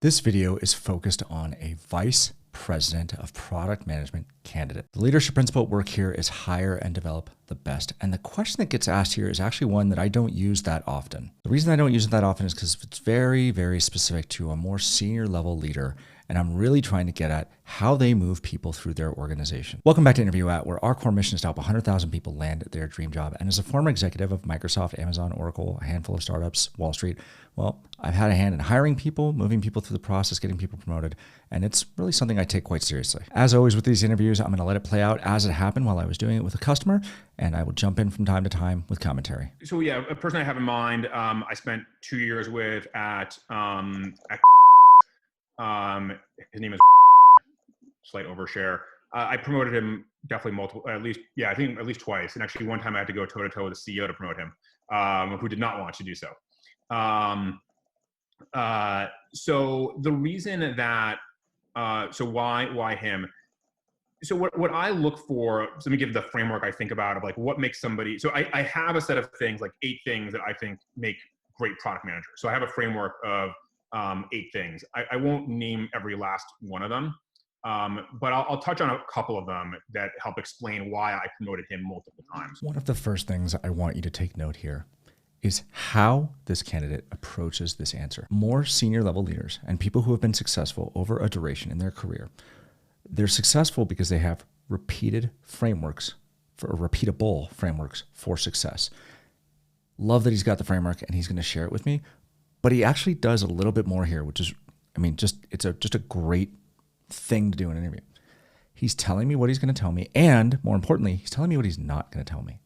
This video is focused on a vice president of product management candidate. The leadership principle at work here is hire and develop the best. And the question that gets asked here is actually one that I don't use that often. The reason I don't use it that often is because it's very, very specific to a more senior level leader. And I'm really trying to get at how they move people through their organization. Welcome back to Interview At, where our core mission is to help 100,000 people land their dream job. And as a former executive of Microsoft, Amazon, Oracle, a handful of startups, Wall Street, well, I've had a hand in hiring people, moving people through the process, getting people promoted, and it's really something I take quite seriously. As always with these interviews, I'm going to let it play out as it happened while I was doing it with a customer, and I will jump in from time to time with commentary. So yeah, a person I have in mind, I spent 2 years with at his name is slight overshare. I promoted him definitely multiple, I think at least twice. And actually one time I had to go toe to toe with the CEO to promote him, who did not want to do so. So the reason that, so why him? So what I look for, so let me give the framework I think about of like what makes somebody, so I have a set of things, like 8 things that I think make great product managers. So I have a framework of 8 things. I won't name every last one of them, but I'll touch on a couple of them that help explain why I promoted him multiple times. One of the first things I want you to take note here is how this candidate approaches this answer. More senior level leaders and people who have been successful over a duration in their career, they're successful because they have repeatable frameworks for success. Love that he's got the framework and he's going to share it with me, but he actually does a little bit more here, which is, it's just a great thing to do in an interview. He's telling me what he's going to tell me, and more importantly, he's telling me what he's not going to tell me.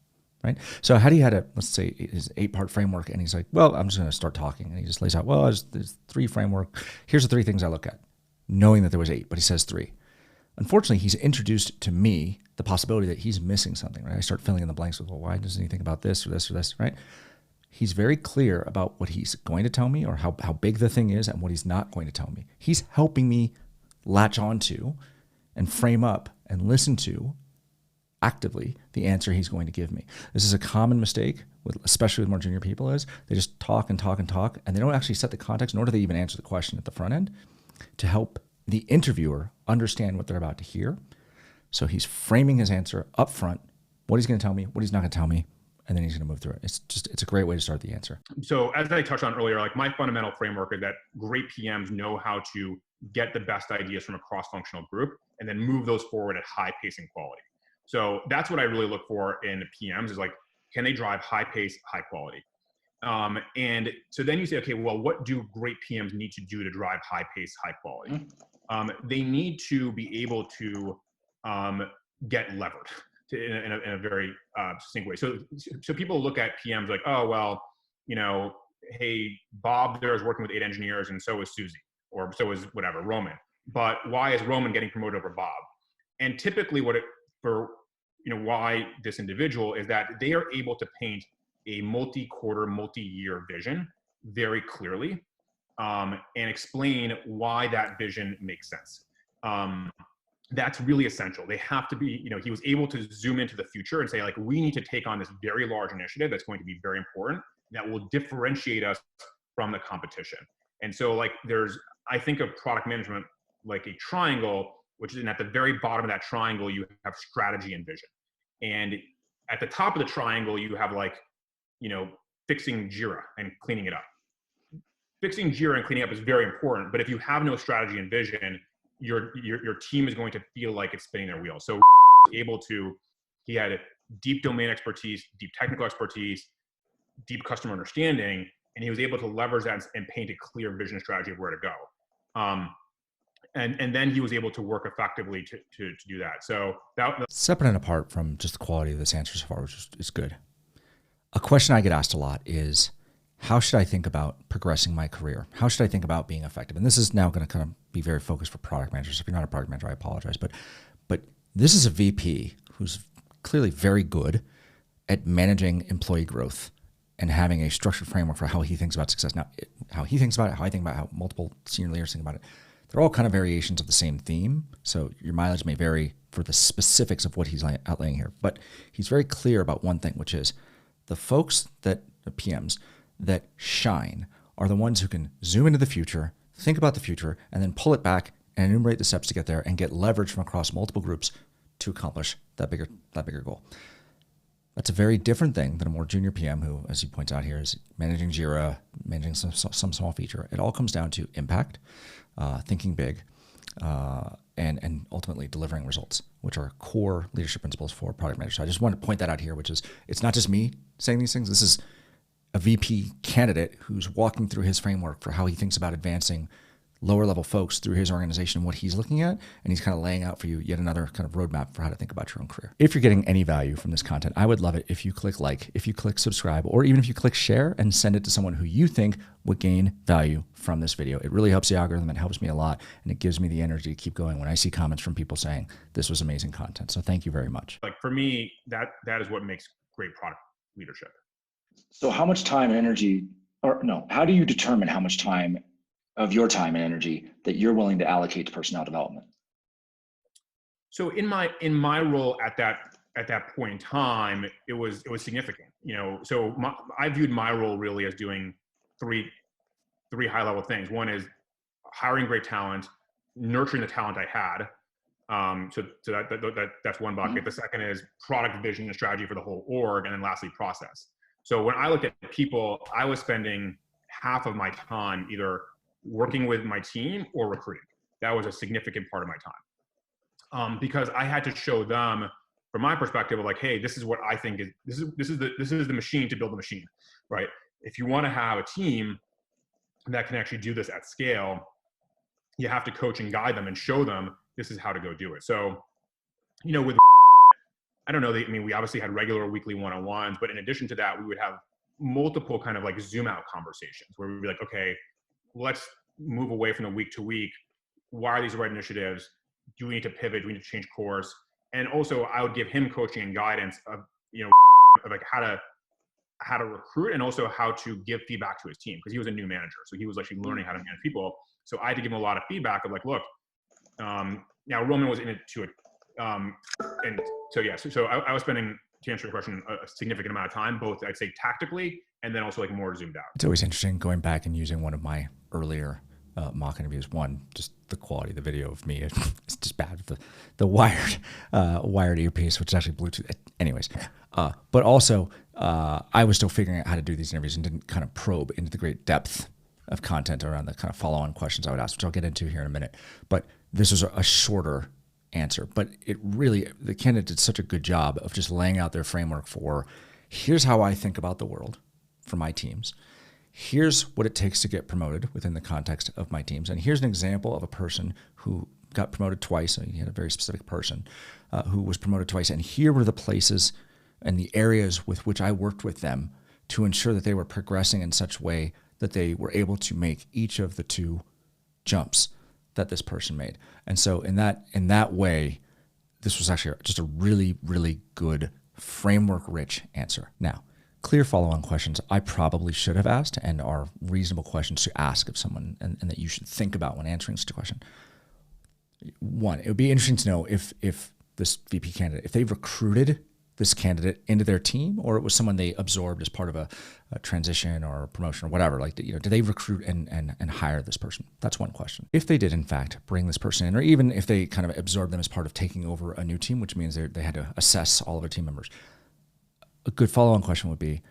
Right? So Hadi had let's say his 8-part framework, and he's like, well, I'm just going to start talking. And he just lays out, well, there's 3 framework. Here's the 3 things I look at, knowing that there was 8, but he says 3. Unfortunately, he's introduced to me the possibility that he's missing something, right? I start filling in the blanks with, well, why doesn't he think about this or this or this, right? He's very clear about what he's going to tell me or how big the thing is and what he's not going to tell me. He's helping me latch onto and frame up and listen to actively the answer he's going to give me. This is a common mistake, especially with more junior people, is they just talk and talk and talk, and they don't actually set the context, nor do they even answer the question at the front end to help the interviewer understand what they're about to hear. So he's framing his answer up front, what he's going to tell me, what he's not going to tell me, and then he's going to move through it. It's a great way to start the answer. So as I touched on earlier, like my fundamental framework is that great PMs know how to get the best ideas from a cross-functional group and then move those forward at high pace and quality. So that's what I really look for in PMs is like, can they drive high pace, high quality? And so then you say, okay, well, what do great PMs need to do to drive high pace, high quality? They need to be able to get levered in a very succinct way. So people look at PMs like, oh, well, hey, Bob there is working with 8 engineers and so is Susie, or so is whatever, Roman. But why is Roman getting promoted over Bob? And typically why this individual is that they are able to paint a multi-quarter, multi-year vision very clearly and explain why that vision makes sense. That's really essential. They have to be, he was able to zoom into the future and say, like, we need to take on this very large initiative that's going to be very important, that will differentiate us from the competition. And so I think of product management like a triangle, which is at the very bottom of that triangle, you have strategy and vision. And at the top of the triangle, you have fixing Jira and cleaning it up. Fixing Jira and cleaning up is very important, but if you have no strategy and vision, your team is going to feel like it's spinning their wheels. So he had deep domain expertise, deep technical expertise, deep customer understanding, and he was able to leverage that and paint a clear vision strategy of where to go. And then he was able to work effectively to do that. So separate and apart from just the quality of this answer so far, which is good. A question I get asked a lot is, how should I think about progressing my career? How should I think about being effective? And this is now going to kind of be very focused for product managers. If you're not a product manager, I apologize. But this is a VP who's clearly very good at managing employee growth and having a structured framework for how he thinks about success. Now, how he thinks about it, how I think about it, how multiple senior leaders think about it, they're all kind of variations of the same theme. So your mileage may vary for the specifics of what he's outlaying here. But he's very clear about one thing, which is the folks the PMs that shine are the ones who can zoom into the future, think about the future, and then pull it back and enumerate the steps to get there and get leverage from across multiple groups to accomplish that bigger goal. That's a very different thing than a more junior PM who, as he points out here, is managing Jira, managing some small feature. It all comes down to impact, thinking big, and ultimately delivering results, which are core leadership principles for product managers. So I just want to point that out here, which is, it's not just me saying these things. This is a VP candidate who's walking through his framework for how he thinks about advancing lower level folks through his organization and what he's looking at. And he's kind of laying out for you yet another kind of roadmap for how to think about your own career. If you're getting any value from this content, I would love it if you click like, if you click subscribe, or even if you click share and send it to someone who you think would gain value from this video. It really helps the algorithm. It helps me a lot. And it gives me the energy to keep going when I see comments from people saying this was amazing content. So thank you very much. Like for me, that is what makes great product leadership. So how much time and energy, or no, how do you determine how much time of your time and energy that you're willing to allocate to personnel development? So in my role at that point in time, it was significant. So I viewed my role really as doing three high level things. One is hiring great talent, nurturing the talent I had. So that's one bucket. Mm-hmm. The second is product vision and strategy for the whole org, and then lastly process. So when I looked at people, I was spending half of my time either working with my team or recruiting. That was a significant part of my time, because I had to show them, from my perspective, of like, hey, this is what I think is this is the machine to build the machine, right? If you want to have a team that can actually do this at scale, you have to coach and guide them and show them this is how to go do it. So, with I don't know, we obviously had regular weekly one-on-ones, but in addition to that, we would have multiple kind of like zoom out conversations where we'd be like, okay, let's move away from the week to week. Why are these the right initiatives? Do we need to pivot? Do we need to change course? And also I would give him coaching and guidance of, of like how to recruit and also how to give feedback to his team, because he was a new manager. So he was actually learning how to manage people. So I had to give him a lot of feedback of like, look, now Roman was in it to it. And so, yeah, so I was spending, to answer your question, a significant amount of time, both I'd say tactically and then also like more zoomed out. It's always interesting going back and using one of my earlier mock interviews. One, just the quality of the video of me, it's just bad with the wired earpiece, which is actually Bluetooth. Anyways, but also I was still figuring out how to do these interviews and didn't kind of probe into the great depth of content around the kind of follow-on questions I would ask, which I'll get into here in a minute. But this was a shorter answer, but the candidate did such a good job of just laying out their framework for, here's how I think about the world for my teams. Here's what it takes to get promoted within the context of my teams. And here's an example of a person who got promoted twice. So you had a very specific person who was promoted twice. And here were the places and the areas with which I worked with them to ensure that they were progressing in such a way that they were able to make each of the two jumps that this person made. And so in that way, this was actually just a really, really good framework-rich answer. Now, clear follow-on questions I probably should have asked and are reasonable questions to ask of someone and that you should think about when answering such a question. One, it would be interesting to know if this VP candidate, if they recruited this candidate into their team, or it was someone they absorbed as part of a transition or a promotion or whatever. Like, did they recruit and hire this person? That's one question. If they did, in fact, bring this person in, or even if they kind of absorbed them as part of taking over a new team, which means they had to assess all of their team members, a good follow-on question would be,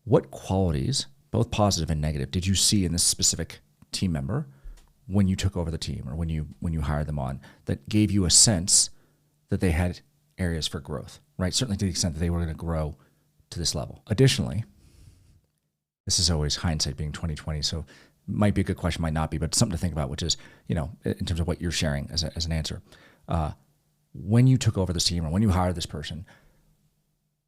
what qualities, both positive and negative, did you see in this specific team member when you took over the team or when you hired them on that gave you a sense that they had areas for growth, right? Certainly to the extent that they were going to grow to this level. Additionally, this is always hindsight being 20/20, so might be a good question, might not be, but something to think about, which is, in terms of what you're sharing as an answer. When you took over this team or when you hired this person,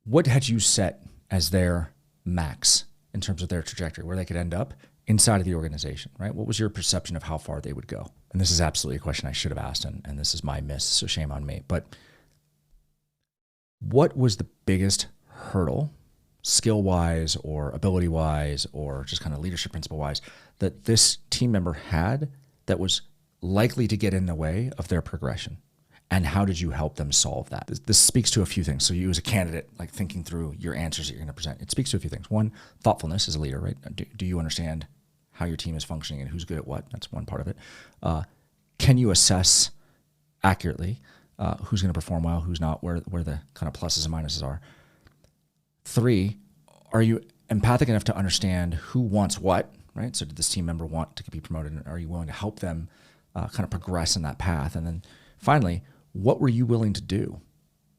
what had you set as their max in terms of their trajectory, where they could end up inside of the organization, right? What was your perception of how far they would go? And this is absolutely a question I should have asked, and this is my miss, so shame on me. But what was the biggest hurdle, skill-wise or ability-wise or just kind of leadership principle-wise, that this team member had that was likely to get in the way of their progression? And how did you help them solve that? This speaks to a few things. So you as a candidate, like thinking through your answers that you're going to present, it speaks to a few things. One, thoughtfulness as a leader, right? Do you understand how your team is functioning and who's good at what. That's one part of it. Can you assess accurately who's going to perform well, who's not, where the kind of pluses and minuses are. 3, are you empathic enough to understand who wants what, right? So did this team member want to be promoted, and are you willing to help them kind of progress in that path? And then finally, what were you willing to do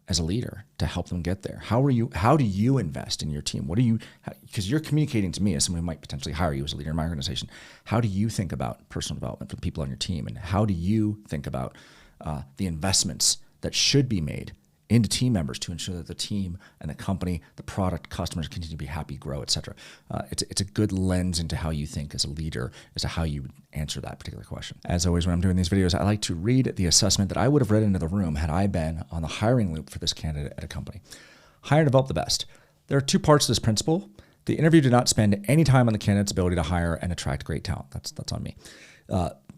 as a leader to help them get there? How do you invest in your team? Because you're communicating to me as someone who might potentially hire you as a leader in my organization. How do you think about personal development for the people on your team? And how do you think about the investments that should be made into team members to ensure that the team and the company, the product, customers continue to be happy, grow, et cetera? It's a good lens into how you think as a leader as to how you would answer that particular question. As always, when I'm doing these videos, I like to read the assessment that I would have read into the room had I been on the hiring loop for this candidate at a company. Hire and develop the best. There are 2 parts to this principle. The interview did not spend any time on the candidate's ability to hire and attract great talent. That's on me.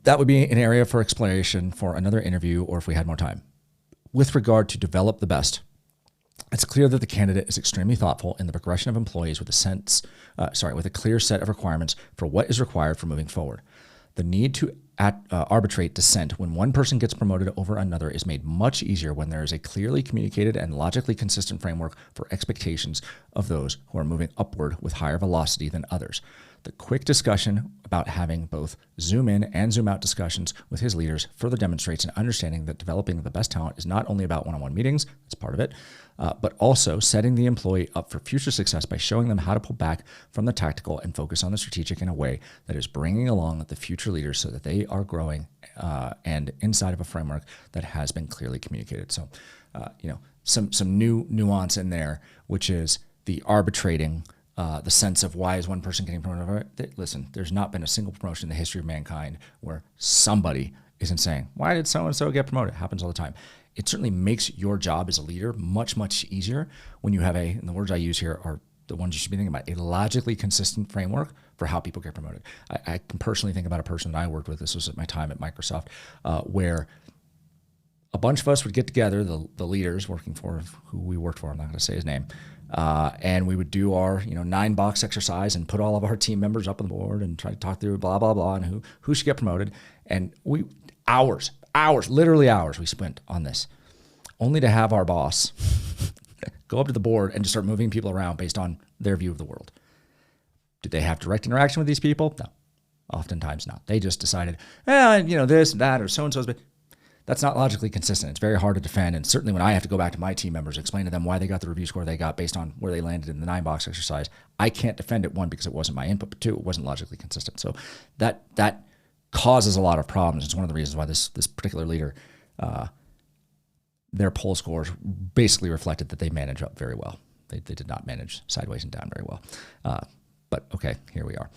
That would be an area for exploration for another interview, or if we had more time. With regard to develop the best, it's clear that the candidate is extremely thoughtful in the progression of employees with a clear set of requirements for what is required for moving forward. The need to arbitrate dissent when one person gets promoted over another is made much easier when there is a clearly communicated and logically consistent framework for expectations of those who are moving upward with higher velocity than others. The quick discussion about having both zoom in and zoom out discussions with his leaders further demonstrates an understanding that developing the best talent is not only about one-on-one meetings, that's part of it, but also setting the employee up for future success by showing them how to pull back from the tactical and focus on the strategic in a way that is bringing along the future leaders so that they are growing and inside of a framework that has been clearly communicated. So, some new nuance in there, which is the arbitrating. The sense of why is one person getting promoted? Listen, there's not been a single promotion in the history of mankind where somebody isn't saying, why did so-and-so get promoted? It happens all the time. It certainly makes your job as a leader much, much easier when you have and the words I use here are the ones you should be thinking about, a logically consistent framework for how people get promoted. I can personally think about a person that I worked with. This was at my time at Microsoft, where a bunch of us would get together, the leaders working for who we worked for, I'm not going to say his name, and we would do our 9-box exercise and put all of our team members up on the board and try to talk through blah, blah, blah, and who should get promoted. And literally hours we spent on this, only to have our boss go up to the board and just start moving people around based on their view of the world. Did they have direct interaction with these people? No, oftentimes not. They just decided, this and that, or so-and-so's, but that's not logically consistent. It's very hard to defend. And certainly when I have to go back to my team members, explain to them why they got the review score they got based on where they landed in the 9-box exercise, I can't defend it, 1, because it wasn't my input, but 2, it wasn't logically consistent. So that causes a lot of problems. It's one of the reasons why this particular leader, their poll scores basically reflected that they manage up very well. They did not manage sideways and down very well. But okay, here we are.